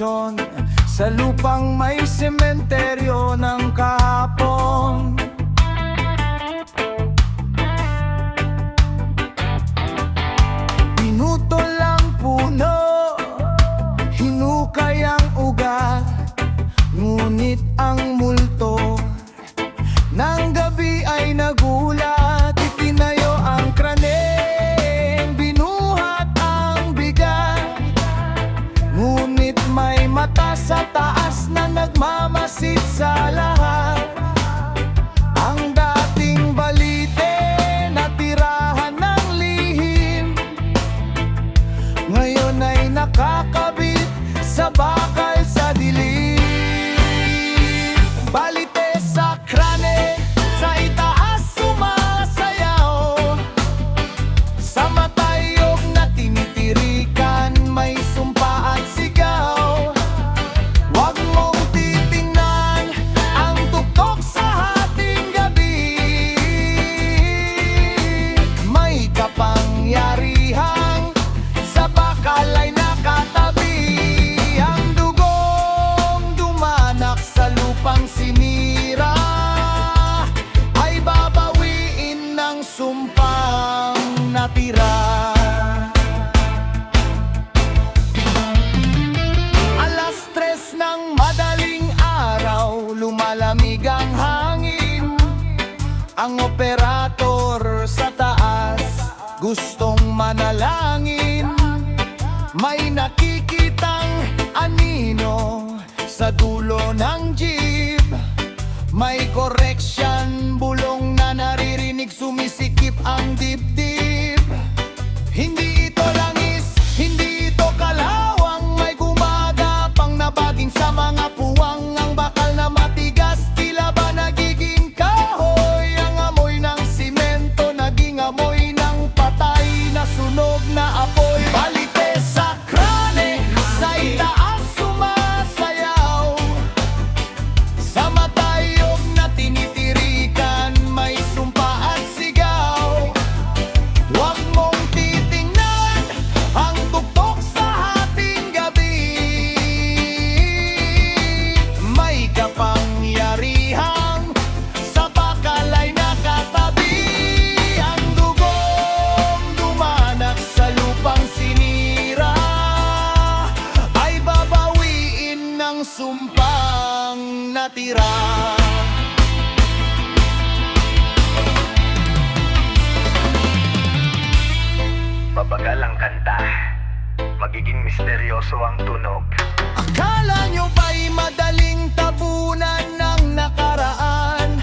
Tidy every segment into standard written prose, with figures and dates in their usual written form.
destinasyon sa lupang may sementeryo ng kahapon. Pinutol ang puno, hinukay ang ugat, ngunit ang multo ng gabi ay nagulat. Itinayo ang kraneng, binuhat ang bigat, ngunit may mata sa taas na nagmamasid sa lahat. Ang dating balite na tirahan ng lihim, ngayon ay nakakabit sa bakal sa dilim. Balite sa krane, sa itaas sumasayaw, sa matayog na tinitirikan may sumpa at sigaw. Huwag mong titingnan ang tuktok sa hating gabi, may kapangyarihang sa bakal ay nakatabi. Ang dugong dumanak sa lupang sinira ay babawiin ng sumpang natira. Alas 3 ng madaling araw, lumalamig ang hangin. Ang operator sa taas gustong manalangin. May nakikitang anino sa dulo ng jeep, may correction bulong na naririnig, sumisikip ang dibdib. Hindi ito langis, hindi ito kalawang, may gumagapang na baging sa mga puwang. Ang bakal na matigas, tila ba nagiging kahoy. Ang amoy ng simento, naging amoy ng patay na sunog na apoy. Balite sa krane, sa itaas sumasayaw, sa matayog na tinitirikan may sumpa at sigaw. Huwag mong titingnan ang tuktok sa hating gabi, may kapangyarihang sa bakal ay nakatabi. Ang dugong dumanak sa lupang sinira ay babawiin ng sumpang natira. Mabagal ang kanta, magiging misteryoso ang tunog. Akala nyo ba'y madaling tabunan ng nakaraan?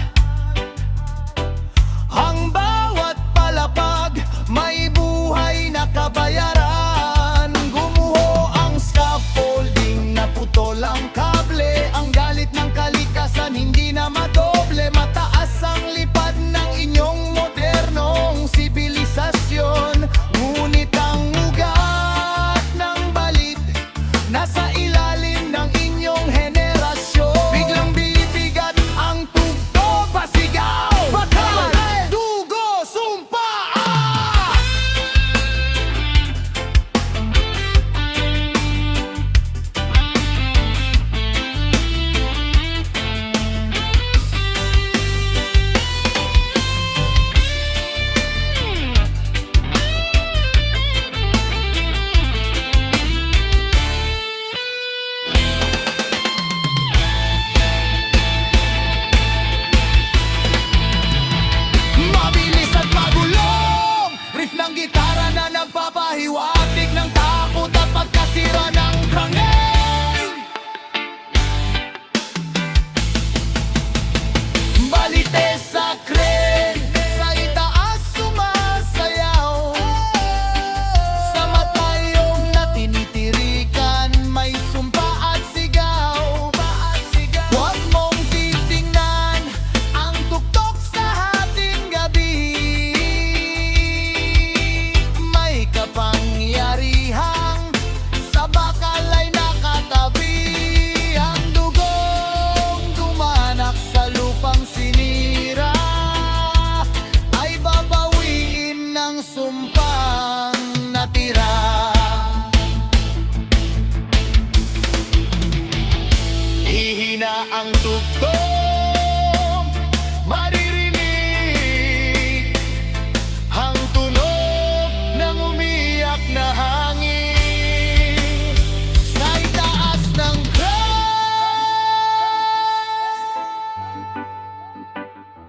Ang bawat palapag may buhay na kabayaran. Gumuho ang scaffolding, naputol ang kable. Ang galit ng kalikasan hindi na madoble. Mataas ang lipad ng inyong modernong sibilisasyon, ngunit ang ugat ng balit nasa ilalim ng inyong henerasyon.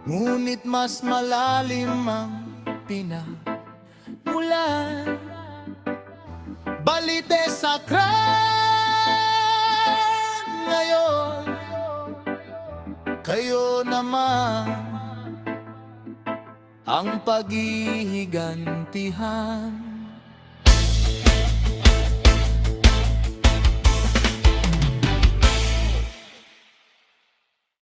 Ngunit mas malalim ang pinagmulan. Balite sakran ngayon, kayo naman ang paghihigantihan.